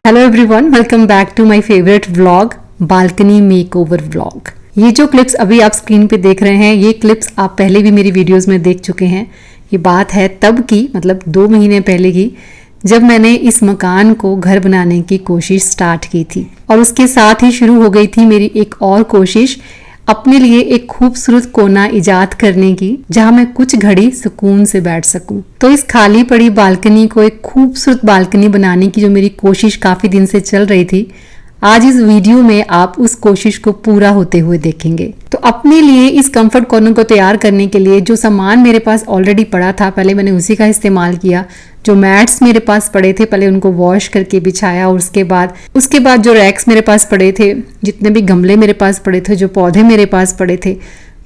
Hello everyone, welcome back to my favourite vlog balcony makeover vlog. ये जो clips अभी आप स्क्रीन पे देख रहे हैं, ये क्लिप्स आप पहले भी मेरी वीडियोस में देख चुके हैं। ये बात है तब की, मतलब 2 महीने पहले की, जब मैंने इस मकान को घर बनाने की कोशिश स्टार्ट की थी। और उसके साथ ही शुरू हो गई थी मेरी एक और कोशिश, अपने लिए एक खूबसूरत कोना इजाद करने की, जहां मैं कुछ घड़ी सुकून से बैठ सकूं। तो इस खाली पड़ी बालकनी को एक खूबसूरत बालकनी बनाने की जो मेरी कोशिश काफी दिन से चल रही थी, आज इस वीडियो में आप उस कोशिश को पूरा होते हुए देखेंगे। तो अपने लिए इस कंफर्ट कॉर्नर को तैयार करने के लिए जो सामान मेरे पास ऑलरेडी पड़ा था, पहले मैंने उसी का इस्तेमाल किया। जो मैट्स मेरे पास पड़े थे, पहले उनको वॉश करके बिछाया, और उसके बाद जो रैक्स मेरे पास पड़े थे, जितने भी गमले मेरे पास पड़े थे, जो पौधे मेरे पास पड़े थे,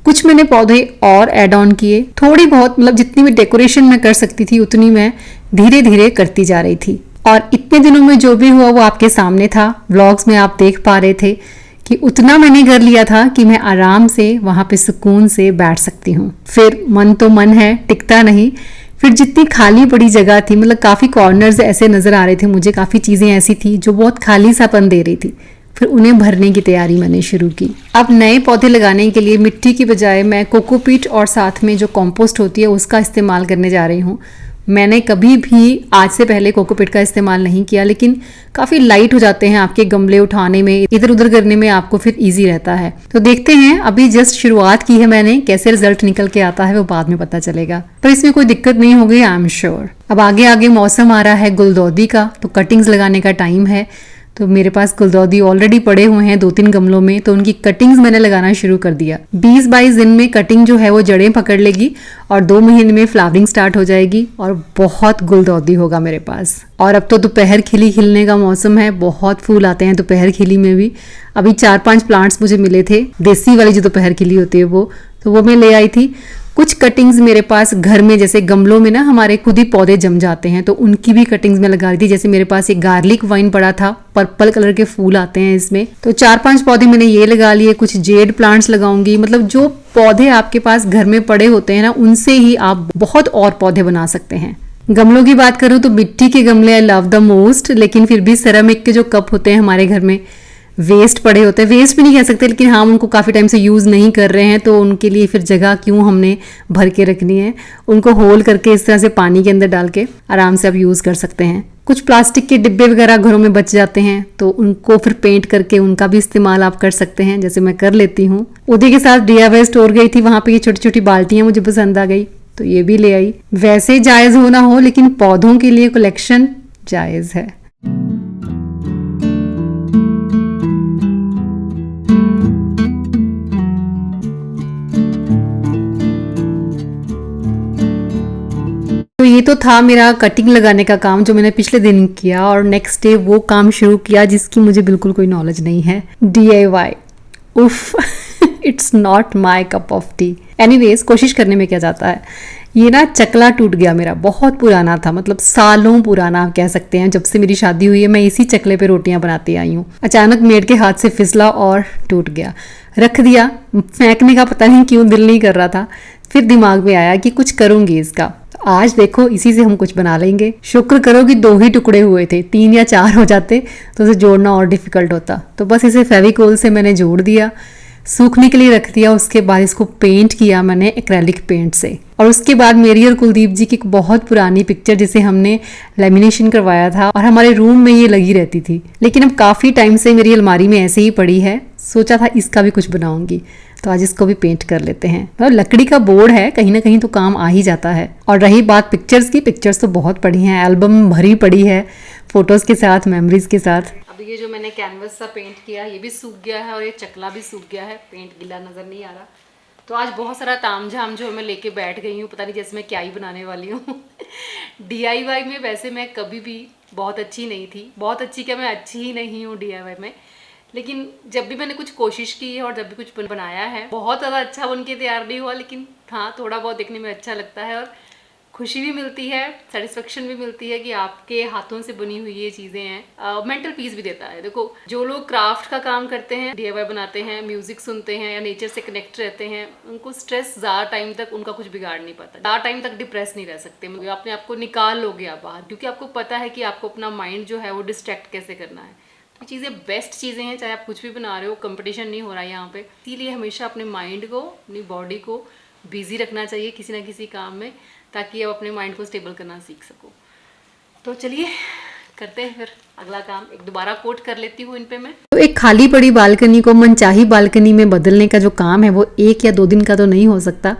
कुछ मैंने पौधे और ऐड ऑन किए। थोड़ी बहुत, मतलब जितनी भी डेकोरेशन मैं कर सकती थी उतनी मैं धीरे धीरे करती जा रही थी। और इतने दिनों में जो भी हुआ वो आपके सामने था, व्लॉग्स में आप देख पा रहे थे कि उतना मैंने कर लिया था कि मैं आराम से वहां पे सुकून से बैठ सकती हूँ। फिर मन तो मन है, टिकता नहीं। फिर जितनी खाली पड़ी जगह थी, मतलब काफ़ी कॉर्नर्स ऐसे नज़र आ रहे थे मुझे, काफ़ी चीज़ें ऐसी थी जो बहुत खाली सापन दे रही थी, फिर उन्हें भरने की तैयारी मैंने शुरू की। अब नए पौधे लगाने के लिए मिट्टी की बजाय मैं कोकोपीट और साथ में जो कंपोस्ट होती है उसका इस्तेमाल करने जा रही हूँ। मैंने कभी भी आज से पहले कोकोपीट का इस्तेमाल नहीं किया, लेकिन काफ़ी लाइट हो जाते हैं आपके गमले उठाने में, इधर उधर करने में आपको फिर इजी रहता है। तो देखते हैं, अभी जस्ट शुरुआत की है मैंने, कैसे रिजल्ट निकल के आता है वो बाद में पता चलेगा, पर इसमें कोई दिक्कत नहीं होगी, आई एम श्योर। अब आगे आगे मौसम आ रहा है गुलदौदी का, तो कटिंग्स लगाने का टाइम है। तो मेरे पास गुलदौदी ऑलरेडी पड़े हुए हैं 2-3 गमलों में, तो उनकी कटिंग्स मैंने लगाना शुरू कर दिया। 20-22 दिन में कटिंग जो है वो जड़ें पकड़ लेगी और 2 महीने में फ्लावरिंग स्टार्ट हो जाएगी और बहुत गुलदौदी होगा मेरे पास। और अब तो दोपहर खिली खिलने का मौसम है, बहुत फूल आते हैं दोपहर खिली में भी। अभी 4-5 प्लांट्स मुझे मिले थे, देसी वाली जो दोपहर खिली होती है वो, तो वो मैं ले आई थी। कुछ कटिंग्स मेरे पास घर में, जैसे गमलों में ना हमारे खुद ही पौधे जम जाते हैं, तो उनकी भी कटिंग्स मैं लगा रही थी। जैसे मेरे पास एक गार्लिक वाइन पड़ा था, पर्पल कलर के फूल आते हैं इसमें, तो 4-5 पौधे मैंने ये लगा लिए। कुछ जेड प्लांट्स लगाऊंगी, मतलब जो पौधे आपके पास घर में पड़े होते हैं ना, उनसे ही आप बहुत और पौधे बना सकते हैं। गमलों की बात करूँ तो मिट्टी के गमले आई लव द मोस्ट, लेकिन फिर भी सेरामिक के जो कप होते हैं हमारे घर में, वेस्ट पड़े होते हैं, वेस्ट भी नहीं कह सकते, लेकिन हाँ उनको काफ़ी टाइम से यूज़ नहीं कर रहे हैं, तो उनके लिए फिर जगह क्यों हमने भर के रखनी है। उनको होल करके इस तरह से पानी के अंदर डाल के आराम से आप यूज़ कर सकते हैं। कुछ प्लास्टिक के डिब्बे वगैरह घरों में बच जाते हैं, तो उनको फिर पेंट करके उनका भी इस्तेमाल आप कर सकते हैं, जैसे मैं कर लेती हूँ। उदय के साथ DIY स्टोर गई थी, वहाँ पे ये छोटी छोटी बाल्टियाँ मुझे पसंद आ गई, तो ये भी ले आई। वैसे जायज़ हो ना हो, लेकिन पौधों के लिए कलेक्शन जायज़ है। तो ये तो था मेरा कटिंग लगाने का काम जो मैंने पिछले दिन किया, और नेक्स्ट डे वो काम शुरू किया जिसकी मुझे बिल्कुल कोई नॉलेज नहीं है, DIY। उफ it's not my cup of T. Anyways, कोशिश करने में क्या जाता है। ये ना चकला टूट गया मेरा, बहुत पुराना था, मतलब सालों पुराना आप कह सकते हैं। जब से मेरी शादी हुई है मैं इसी चकले पे रोटियां बनाती आई हूँ। अचानक मेड के हाथ से फिसला और टूट गया। रख दिया, फेंकने का पता नहीं क्यों दिल नहीं कर रहा था। फिर दिमाग में आया कि कुछ करूंगी इसका। आज देखो इसी से हम कुछ बना लेंगे। शुक्र करो कि 2 ही टुकड़े हुए थे, 3 या 4 हो जाते तो उसे जोड़ना और डिफिकल्ट होता। तो बस इसे फेविकोल से मैंने जोड़ दिया, सूखने के लिए रख दिया। उसके बाद इसको पेंट किया मैंने एक्रेलिक पेंट से। और उसके बाद मेरी और कुलदीप जी की एक बहुत पुरानी पिक्चर जिसे हमने लेमिनेशन करवाया था, और हमारे रूम में ये लगी रहती थी, लेकिन अब काफ़ी टाइम से मेरी अलमारी में ऐसे ही पड़ी है। सोचा था इसका भी कुछ बनाऊंगी, तो आज इसको भी पेंट कर लेते हैं। मतलब लकड़ी का बोर्ड है, कहीं ना कहीं तो काम आ ही जाता है। और रही बात पिक्चर्स की, पिक्चर्स तो बहुत पड़ी हैं, एल्बम भरी पड़ी है फोटोज़ के साथ, मेमोरीज के साथ। अब ये जो मैंने कैनवस सा पेंट किया ये भी सूख गया है, और ये चकला भी सूख गया है, पेंट गीला नज़र नहीं आ रहा। तो आज बहुत सारा तामझाम जो मैं लेके बैठ गई हूँ, पता नहीं जैसे मैं क्या ही बनाने वाली हूँ। DIY में वैसे मैं कभी भी बहुत अच्छी नहीं थी, बहुत अच्छी क्या, मैं अच्छी ही नहीं हूँ DIY में। लेकिन जब भी मैंने कुछ कोशिश की है और जब भी कुछ बनाया है, बहुत ज़्यादा अच्छा बन के तैयार नहीं हुआ, लेकिन हाँ थोड़ा बहुत देखने में अच्छा लगता है। और खुशी भी मिलती है, सेटिस्फेक्शन भी मिलती है कि आपके हाथों से बनी हुई ये चीज़ें हैं। मेंटल पीस भी देता है। देखो, जो लोग क्राफ्ट का काम करते हैं, DIY बनाते हैं, म्यूजिक सुनते हैं या नेचर से कनेक्ट रहते हैं, उनको स्ट्रेस ज़्यादा टाइम तक उनका कुछ बिगाड़ नहीं पाता, ज़्यादा टाइम तक डिप्रेस नहीं रह सकते। मतलब अपने आप को निकाल लोगे आप बाहर, क्योंकि आपको पता है कि आपको अपना माइंड जो है वो डिस्ट्रैक्ट कैसे करना है। तो चीज़ें बेस्ट चीज़ें हैं, चाहे आप कुछ भी बना रहे हो, कंपटीशन नहीं हो रहा है यहाँ पे। इसीलिए हमेशा अपने माइंड को, अपनी बॉडी को बिजी रखना चाहिए किसी ना किसी काम में, ताकि आप अपने माइंड को स्टेबल करना सीख सको। तो चलिए करते हैं फिर अगला काम। एक दोबारा कोट कर लेती हूँ इन पे मैं। तो एक खाली पड़ी बालकनी को मनचाही बालकनी में बदलने का जो काम है वो 1 या 2 दिन का तो नहीं हो सकता।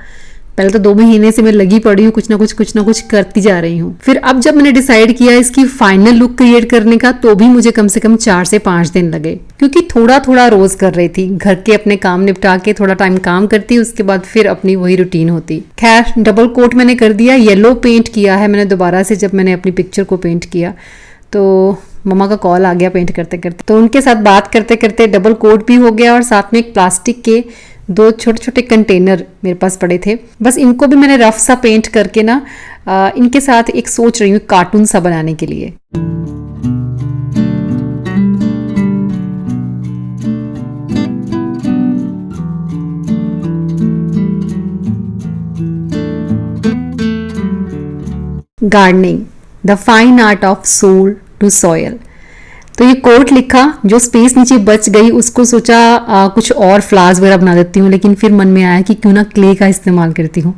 पहले तो 2 महीने से मैं लगी पड़ी हूँ, कुछ ना कुछ करती जा रही हूँ। फिर अब जब मैंने डिसाइड किया इसकी फाइनल लुक क्रिएट करने का, तो भी मुझे कम से कम 4 से 5 दिन लगे, क्योंकि थोड़ा थोड़ा रोज कर रही थी। घर के अपने काम निपटा के थोड़ा टाइम काम करती, उसके बाद फिर अपनी वही रूटीन होती। खैर, डबल कोट मैंने कर दिया, येलो पेंट किया है मैंने दोबारा से। जब मैंने अपनी पिक्चर को पेंट किया तो मम्मा का कॉल आ गया पेंट करते करते, तो उनके साथ बात करते करते डबल कोट भी हो गया। और साथ में एक प्लास्टिक के 2 छोटे छोटे कंटेनर मेरे पास पड़े थे, बस इनको भी मैंने रफ सा पेंट करके ना इनके साथ एक सोच रही हूँ कार्टून सा बनाने के लिए। Gardening, the fine art of soul to soil. तो ये कोट लिखा, जो स्पेस नीचे बच गई उसको सोचा कुछ और फ्लावर्स वगैरह बना देती हूँ, लेकिन फिर मन में आया कि क्यों ना क्ले का इस्तेमाल करती हूँ।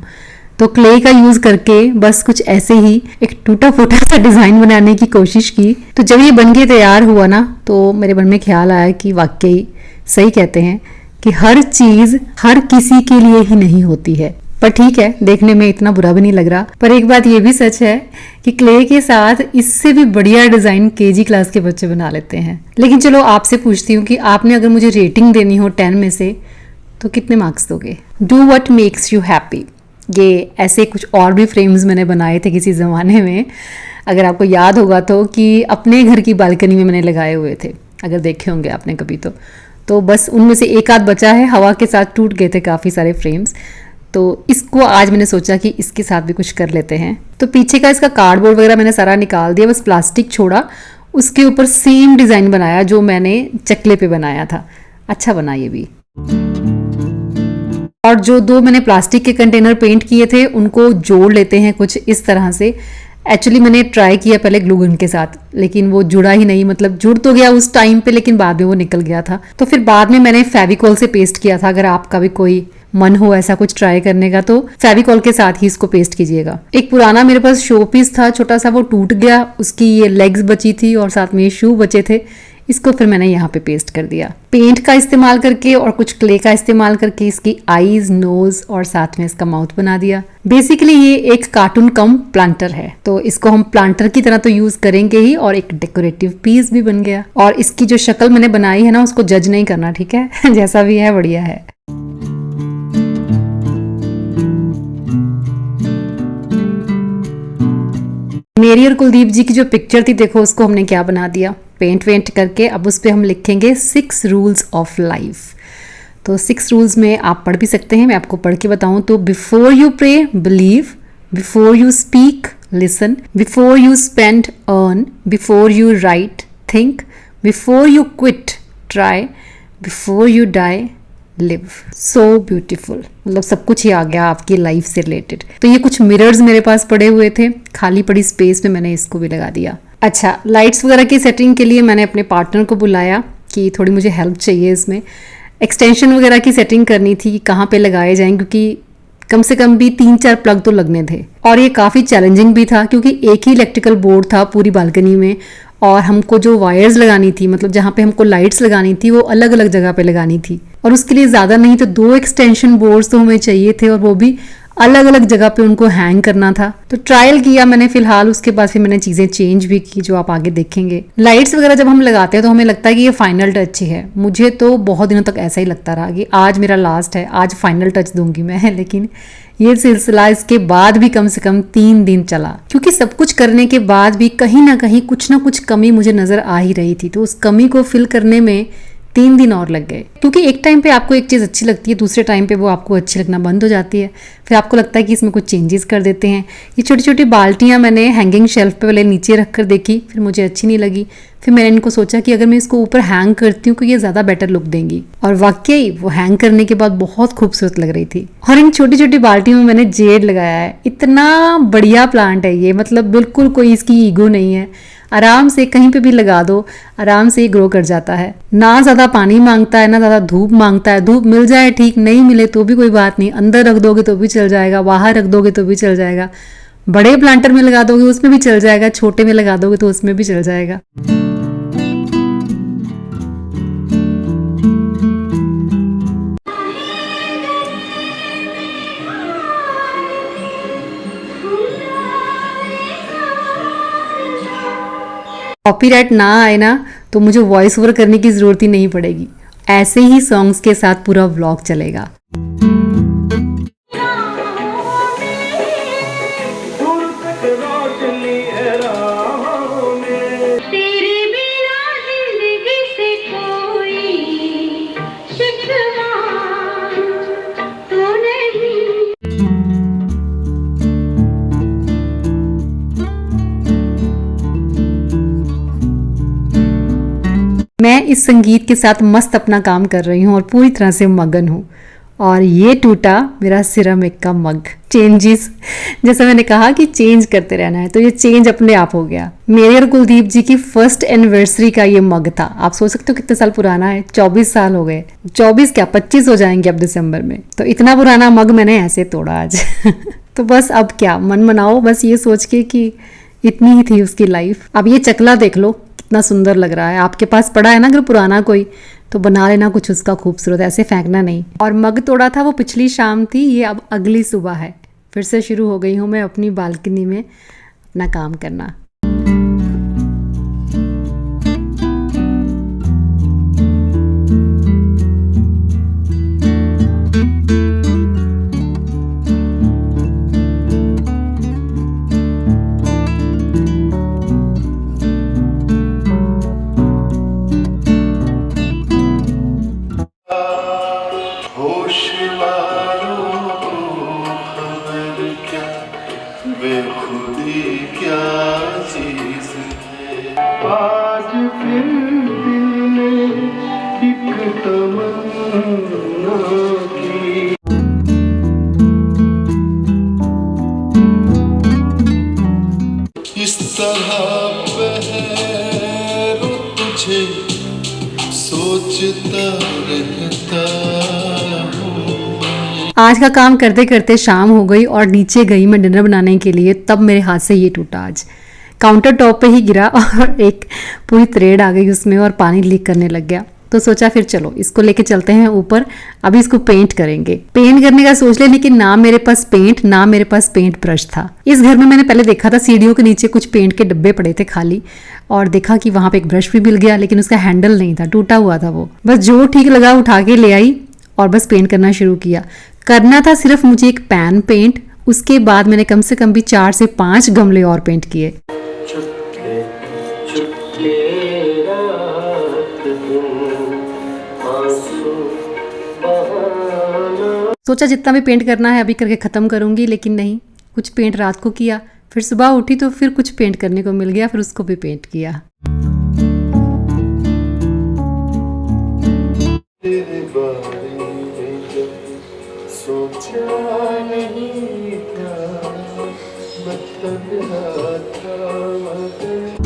तो क्ले का यूज करके बस कुछ ऐसे ही एक टूटा फूटा सा डिजाइन बनाने की कोशिश की। तो जब ये बन के तैयार हुआ ना, तो मेरे मन में ख्याल आया कि वाकई सही कहते हैं कि हर चीज हर किसी के लिए ही नहीं होती है। पर ठीक है, देखने में इतना बुरा भी नहीं लग रहा। पर एक बात ये भी सच है कि क्ले के साथ इससे भी बढ़िया डिजाइन KG क्लास के बच्चे बना लेते हैं। लेकिन चलो आपसे पूछती हूँ कि आपने अगर मुझे रेटिंग देनी हो 10 में से, तो कितने मार्क्स दोगे? Do what makes you happy. ये ऐसे कुछ और भी फ्रेम्स मैंने बनाए थे किसी ज़माने में, अगर आपको याद होगा तो, कि अपने घर की बालकनी में मैंने लगाए हुए थे, अगर देखे होंगे आपने कभी तो बस उनमें से एक आध बचा है, हवा के साथ टूट गए थे काफ़ी सारे फ्रेम्स। तो इसको आज मैंने सोचा कि इसके साथ भी कुछ कर लेते हैं। तो पीछे का इसका कार्डबोर्ड वगैरह मैंने सारा निकाल दिया, बस प्लास्टिक छोड़ा, उसके ऊपर सेम डिज़ाइन बनाया जो मैंने चकले पे बनाया था। अच्छा बना ये भी। और जो 2 मैंने प्लास्टिक के कंटेनर पेंट किए थे उनको जोड़ लेते हैं कुछ इस तरह से। एक्चुअली मैंने ट्राई किया पहले ग्लू गन के साथ, लेकिन वो जुड़ा ही नहीं, मतलब जुड़ तो गया उस टाइम पे, लेकिन बाद में वो निकल गया था। तो फिर बाद में मैंने फेविकॉल से पेस्ट किया था। अगर आपका भी कोई मन हो ऐसा कुछ ट्राई करने का, तो फेविकॉल के साथ ही इसको पेस्ट कीजिएगा। एक पुराना मेरे पास शो पीस था छोटा सा, वो टूट गया, उसकी ये लेग्स बची थी और साथ में ये शू बचे थे। इसको फिर मैंने यहाँ पे पेस्ट कर दिया पेंट का इस्तेमाल करके, और कुछ क्ले का इस्तेमाल करके इसकी आईज, नोज और साथ में इसका माउथ बना दिया। बेसिकली ये एक कार्टून कम प्लांटर है, तो इसको हम प्लांटर की तरह तो यूज करेंगे ही, और एक डेकोरेटिव पीस भी बन गया। और इसकी जो शक्ल मैंने बनाई है ना, उसको जज नहीं करना, ठीक है? जैसा भी है बढ़िया है। मेरी और कुलदीप जी की जो पिक्चर थी, देखो उसको हमने क्या बना दिया, पेंट वेंट करके। अब उस पर हम लिखेंगे 6 रूल्स ऑफ लाइफ। तो 6 रूल्स में आप पढ़ भी सकते हैं, मैं आपको पढ़ के बताऊं तो: before you pray believe, before you speak listen, before you spend earn, before you write think, before you quit try, before you die live. So beautiful, मतलब सब कुछ ही आ गया आपकी लाइफ से रिलेटेड। तो ये कुछ मिरर्स मेरे पास पड़े हुए थे, खाली पड़ी स्पेस में मैंने इसको भी लगा दिया। अच्छा, लाइट्स वगैरह की सेटिंग के लिए मैंने अपने पार्टनर को बुलाया कि थोड़ी मुझे हेल्प चाहिए इसमें। एक्सटेंशन वगैरह की सेटिंग करनी थी, कहाँ पे लगाए जाएं, क्योंकि कम से कम भी 3-4 प्लग तो लगने थे। और ये काफ़ी चैलेंजिंग भी था, क्योंकि एक ही इलेक्ट्रिकल बोर्ड था पूरी बालकनी में, और हमको जो वायर्स लगानी थी, मतलब जहाँ पे हमको लाइट्स लगानी थी, वो अलग अलग जगह पे लगानी थी। और उसके लिए ज़्यादा नहीं तो 2 एक्सटेंशन बोर्ड्स तो हमें चाहिए थे, और वो भी अलग अलग जगह पे उनको हैंग करना था। तो ट्रायल किया मैंने फिलहाल, उसके बाद फिर मैंने चीज़ें चेंज भी की, जो आप आगे देखेंगे। लाइट्स वगैरह जब हम लगाते हैं तो हमें लगता है कि ये फाइनल टच ही है। मुझे तो बहुत दिनों तक ऐसा ही लगता रहा कि आज मेरा लास्ट है, आज फाइनल टच दूंगी मैं। लेकिन ये सिलसिला इसके बाद भी कम से कम 3 दिन चला, क्योंकि सब कुछ करने के बाद भी कहीं ना कहीं कुछ ना कुछ कमी मुझे नज़र आ ही रही थी। तो उस कमी को फिल करने में 3 दिन और लग गए, क्योंकि एक टाइम पे आपको एक चीज़ अच्छी लगती है, दूसरे टाइम पे वो आपको अच्छी लगना बंद हो जाती है। फिर आपको लगता है कि इसमें कुछ चेंजेस कर देते हैं। ये छोटी छोटी बाल्टियाँ मैंने हैंगिंग शेल्फ पे पहले नीचे रख कर देखी, फिर मुझे अच्छी नहीं लगी। फिर मैंने इनको सोचा कि अगर मैं इसको ऊपर हैंग करती हूँ तो ये ज़्यादा बेटर लुक देंगी, और वाकई वो हैंग करने के बाद बहुत खूबसूरत लग रही थी। और इन छोटी छोटी बाल्टियों में मैंने जेड लगाया है। इतना बढ़िया प्लांट है ये, मतलब बिल्कुल कोई इसकी ईगो नहीं है। आराम से कहीं पे भी लगा दो, आराम से ग्रो कर जाता है। ना ज़्यादा पानी मांगता है, ना ज़्यादा धूप मांगता है। धूप मिल जाए ठीक, नहीं मिले तो भी कोई बात नहीं, अंदर रख दोगे तो भी चल जाएगा, बाहर रख दोगे तो भी चल जाएगा। बड़े प्लांटर में लगा दोगे उसमें भी चल जाएगा, छोटे में लगा दोगे तो उसमें भी चल जाएगा। कॉपीराइट ना आए ना तो मुझे वॉइस ओवर करने की ज़रूरत ही नहीं पड़ेगी, ऐसे ही सॉन्ग्स के साथ पूरा व्लॉग चलेगा। मैं इस संगीत के साथ मस्त अपना काम कर रही हूँ और पूरी तरह से मगन हूँ। और ये टूटा मेरा सिरेमिक का मग। चेंजेस, जैसा मैंने कहा कि चेंज करते रहना है, तो ये चेंज अपने आप हो गया। मेरे और कुलदीप जी की फर्स्ट एनिवर्सरी का ये मग था। आप सोच सकते हो कितने साल पुराना है, 24 साल हो गए। 24 क्या 25 हो जाएंगे अब दिसंबर में। तो इतना पुराना मग मैंने ऐसे तोड़ा आज। तो बस अब क्या मन मनाओ, बस ये सोच के कि इतनी ही थी उसकी लाइफ। अब ये चकला देख लो कितना सुंदर लग रहा है। आपके पास पड़ा है ना अगर पुराना कोई, तो बना लेना कुछ उसका खूबसूरत, ऐसे फेंकना नहीं। और मग तोड़ा था वो पिछली शाम थी, ये अब अगली सुबह है। फिर से शुरू हो गई हूँ मैं अपनी बालकनी में अपना काम करना। आज फिर दिल ने एक तमन्ना की। इस तरह पहरो तुझे सोचता रहता हूँ। आज का काम करते करते शाम हो गई और नीचे गई मैं डिनर बनाने के लिए, तब मेरे हाथ से ये टूटा। आज काउंटर टॉप पे ही गिरा और एक पूरी थ्रेड आ गई उसमें और पानी लीक करने लग गया। तो सोचा फिर चलो इसको लेके चलते हैं ऊपर, अभी इसको पेंट करेंगे। पेंट करने का सोच ले, लेकिन ना मेरे पास पेंट, ना मेरे पास पेंट ब्रश था। इस घर में मैंने पहले देखा था सीढ़ियों के नीचे कुछ पेंट के डब्बे पड़े थे खाली, और देखा कि वहां पे एक ब्रश भी मिल गया, लेकिन उसका हैंडल नहीं था, टूटा हुआ था वो। बस जो ठीक लगा उठा के ले आई और बस पेंट करना शुरू किया। करना था सिर्फ मुझे एक पैन पेंट, उसके बाद मैंने कम से कम भी 4 से 5 गमले और पेंट किए। सोचा जितना भी पेंट करना है अभी करके ख़त्म करूंगी, लेकिन नहीं, कुछ पेंट रात को किया, फिर सुबह उठी तो फिर कुछ पेंट करने को मिल गया, फिर उसको भी पेंट किया। तेरे बारे में जब सोचा नहीं था, मतलब था मगर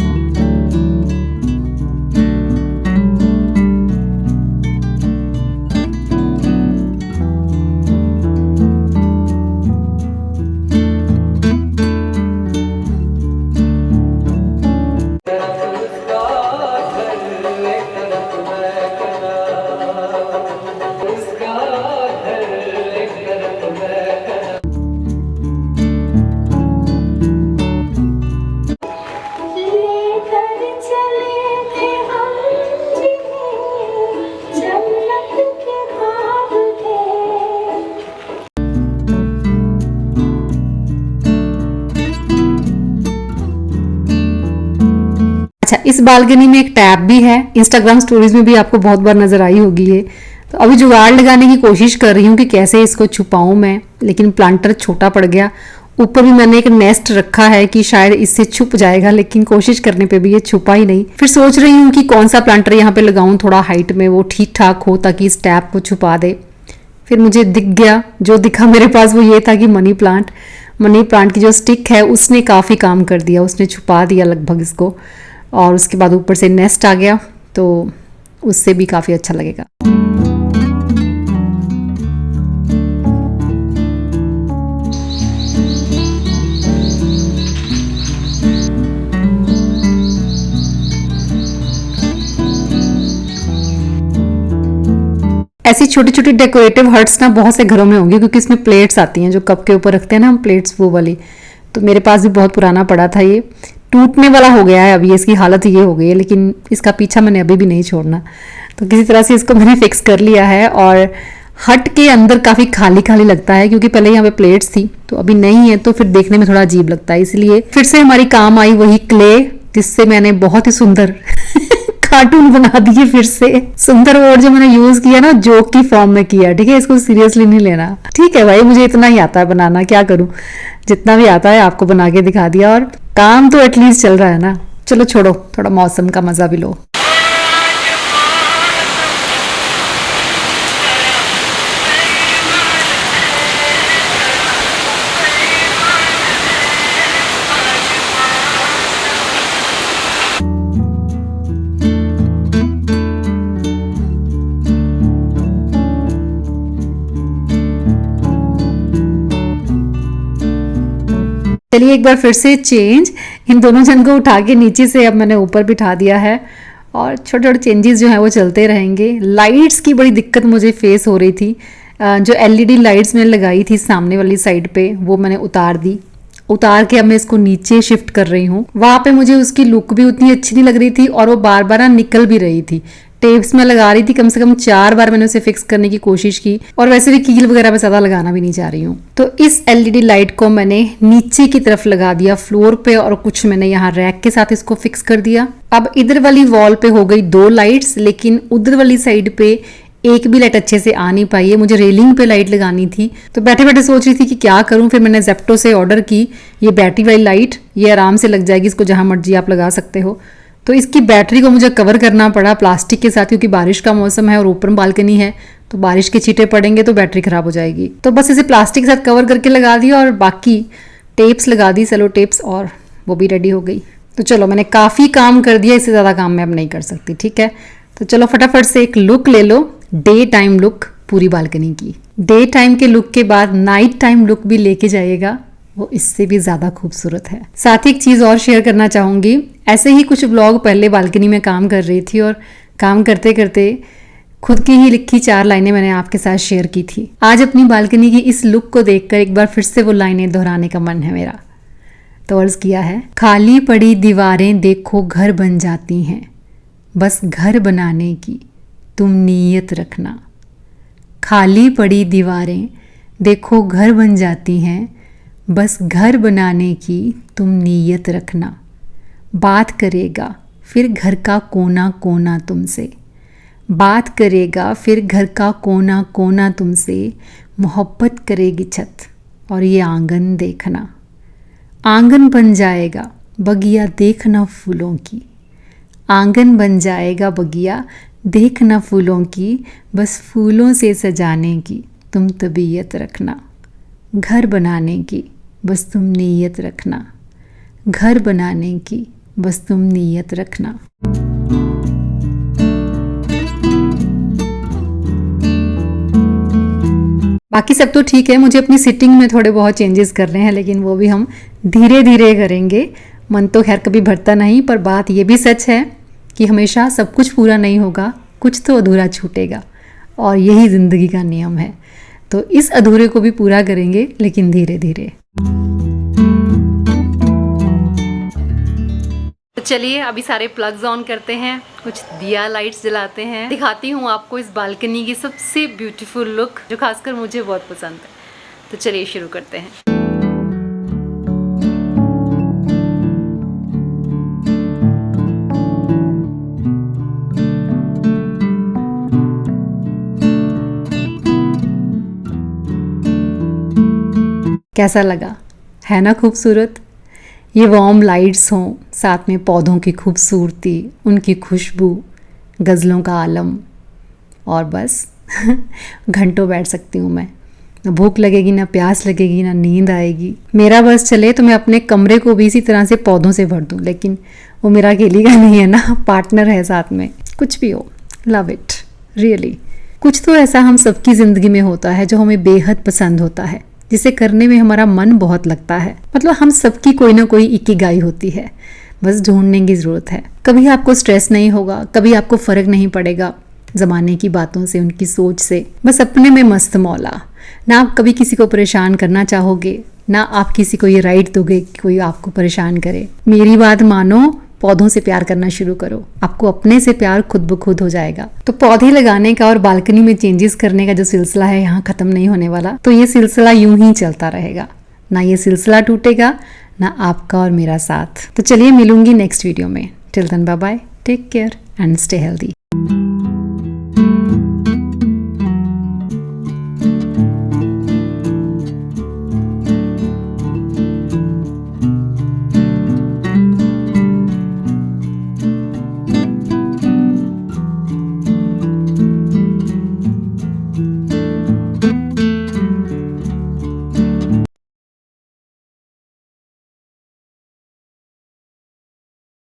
अच्छा, इस बालकनी में एक टैब भी है, इंस्टाग्राम स्टोरीज में भी आपको बहुत बार नजर आई होगी ये। तो अभी जुगाड़ लगाने की कोशिश कर रही हूँ कि कैसे इसको छुपाऊं मैं, लेकिन प्लांटर छोटा पड़ गया। ऊपर भी मैंने एक नेस्ट रखा है कि शायद इससे छुप जाएगा, लेकिन कोशिश करने पे भी ये छुपा ही नहीं। फिर सोच रही हूँ कि कौन सा प्लांटर यहाँ पे लगाऊं थोड़ा हाइट में, वो ठीक ठाक हो ताकि इस टैब को छुपा दे। फिर मुझे दिख गया, जो दिखा मेरे पास वो ये था कि मनी प्लांट की जो स्टिक है उसने काफ़ी काम कर दिया, उसने छुपा दिया लगभग इसको। और उसके बाद ऊपर से नेस्ट आ गया तो उससे भी काफ़ी अच्छा लगेगा। ऐसी छोटी छोटी डेकोरेटिव हर्ट्स ना बहुत से घरों में होंगी, क्योंकि इसमें प्लेट्स आती हैं जो कप के ऊपर रखते हैं ना हम प्लेट्स, वो वाली। तो मेरे पास भी बहुत पुराना पड़ा था, ये टूटने वाला हो गया है अभी, इसकी हालत ये हो गई है, लेकिन इसका पीछा मैंने अभी भी नहीं छोड़ना। तो किसी तरह से इसको मैंने फिक्स कर लिया है। और हट के अंदर काफ़ी खाली खाली लगता है, क्योंकि पहले यहाँ पे प्लेट्स थी तो अभी नहीं है, तो फिर देखने में थोड़ा अजीब लगता है। इसलिए फिर से हमारी काम आई वही क्ले, जिससे मैंने बहुत ही सुंदर कार्टून बना दिए। फिर से सुंदर वर्ड जो मैंने यूज किया ना, जोक की फॉर्म में किया, ठीक है, इसको सीरियसली नहीं लेना। ठीक है भाई, मुझे इतना ही आता है बनाना, क्या करूं, जितना भी आता है आपको बना के दिखा दिया, और काम तो एटलीस्ट चल रहा है ना। चलो छोड़ो, थोड़ा मौसम का मजा भी लो। चलिए एक बार फिर से चेंज, इन दोनों जन को उठा के नीचे से अब मैंने ऊपर बिठा दिया है, और छोटे छोटे चेंजेस जो हैं वो चलते रहेंगे। लाइट्स की बड़ी दिक्कत मुझे फेस हो रही थी, जो एलईडी लाइट्स मैंने लगाई थी सामने वाली साइड पे वो मैंने उतार के अब मैं इसको नीचे शिफ्ट कर रही हूँ। वहाँ पे मुझे उसकी लुक भी उतनी अच्छी नहीं लग रही थी, और वो बार बार निकल भी रही थी। टेप्स में लगा रही थी, कम से कम 4 बार मैंने उसे फिक्स करने की कोशिश की, और वैसे भी कील वगैरह में ज़्यादा लगाना भी नहीं चाह रही हूँ। तो इस एलईडी लाइट को मैंने नीचे की तरफ लगा दिया फ्लोर पे, और कुछ मैंने यहाँ रैक के साथ इसको फिक्स कर दिया। अब इधर वाली वॉल पे हो गई 2 लाइट्स, लेकिन उधर वाली साइड पे एक भी लाइट अच्छे से आ नहीं पाई है। मुझे रेलिंग पे लाइट लगानी थी, तो बैठे बैठे सोच रही थी कि क्या करूं। फिर मैंने जेप्टो से ऑर्डर की ये बैटरी वाली लाइट, ये आराम से लग जाएगी, इसको जहां मर्जी आप लगा सकते हो। तो इसकी बैटरी को मुझे कवर करना पड़ा प्लास्टिक के साथ, क्योंकि बारिश का मौसम है और ऊपर बालकनी है, तो बारिश के छींटे पड़ेंगे तो बैटरी खराब हो जाएगी। तो बस इसे प्लास्टिक के साथ कवर करके लगा दिया, और बाकी टेप्स लगा दी, सेलो टेप्स, और वो भी रेडी हो गई। तो चलो मैंने काफ़ी काम कर दिया, इससे ज़्यादा काम मैं अब नहीं कर सकती। ठीक है, तो चलो फटाफट से एक लुक ले लो, डे टाइम लुक पूरी बालकनी की। डे टाइम के लुक के बाद नाइट टाइम लुक भी लेके जाइएगा, वो इससे भी ज़्यादा खूबसूरत है। साथ ही एक चीज़ और शेयर करना चाहूँगी, ऐसे ही कुछ व्लॉग पहले बालकनी में काम कर रही थी, और काम करते करते खुद की ही लिखी 4 लाइनें मैंने आपके साथ शेयर की थी। आज अपनी बालकनी की इस लुक को देखकर एक बार फिर से वो लाइनें दोहराने का मन है मेरा। तो अर्ज किया है, खाली पड़ी दीवारें देखो घर बन जाती हैं, बस घर बनाने की तुम नीयत रखना। खाली पड़ी दीवारें देखो घर बन जाती हैं, बस घर बनाने की तुम नीयत रखना। बात करेगा फिर घर का कोना कोना तुमसे, बात करेगा फिर घर का कोना कोना तुमसे, मोहब्बत करेगी छत और ये आंगन देखना। आंगन बन जाएगा बगिया देखना फूलों की, आंगन बन जाएगा बगिया देखना फूलों की, बस फूलों से सजाने की तुम तबीयत रखना। घर बनाने की बस तुम नीयत रखना, घर बनाने की बस तुम नीयत रखना। बाकी सब तो ठीक है, मुझे अपनी सिटिंग में थोड़े बहुत चेंजेस करने हैं, लेकिन वो भी हम धीरे धीरे करेंगे। मन तो खैर कभी भरता नहीं, पर बात ये भी सच है कि हमेशा सब कुछ पूरा नहीं होगा, कुछ तो अधूरा छूटेगा, और यही ज़िंदगी का नियम है। तो इस अधूरे को भी पूरा करेंगे, लेकिन धीरे धीरे। तो चलिए अभी सारे प्लग्स ऑन करते हैं, कुछ दिया लाइट्स जलाते हैं, दिखाती हूँ आपको इस बालकनी की सबसे ब्यूटीफुल लुक, जो खासकर मुझे बहुत पसंद है। तो चलिए शुरू करते हैं। कैसा लगा, है ना खूबसूरत। ये वार्म लाइट्स हों, साथ में पौधों की खूबसूरती, उनकी खुशबू, गज़लों का आलम, और बस घंटों बैठ सकती हूँ मैं। ना भूख लगेगी, ना प्यास लगेगी, ना नींद आएगी। मेरा बस चले तो मैं अपने कमरे को भी इसी तरह से पौधों से भर दूँ, लेकिन वो मेरा अकेली का नहीं है ना, पार्टनर है साथ में। कुछ भी हो, लव इट रियली। कुछ तो ऐसा हम सबकी ज़िंदगी में होता है जो हमें बेहद पसंद होता है, जिसे करने में हमारा मन बहुत लगता है। मतलब हम सबकी कोई ना कोई इकिगाई होती है, बस ढूंढने की ज़रूरत है। कभी आपको स्ट्रेस नहीं होगा, कभी आपको फ़र्क नहीं पड़ेगा ज़माने की बातों से, उनकी सोच से। बस अपने में मस्त मौला। ना आप कभी किसी को परेशान करना चाहोगे, ना आप किसी को ये राइट दोगे कि कोई आपको परेशान करे। मेरी बात मानो, पौधों से प्यार करना शुरू करो, आपको अपने से प्यार खुद ब खुद हो जाएगा। तो पौधे लगाने का और बालकनी में चेंजेस करने का जो सिलसिला है यहाँ ख़त्म नहीं होने वाला। तो ये सिलसिला यूं ही चलता रहेगा, ना ये सिलसिला टूटेगा, ना आपका और मेरा साथ। तो चलिए मिलूंगी नेक्स्ट वीडियो में। Till then bye bye, take care and stay healthy.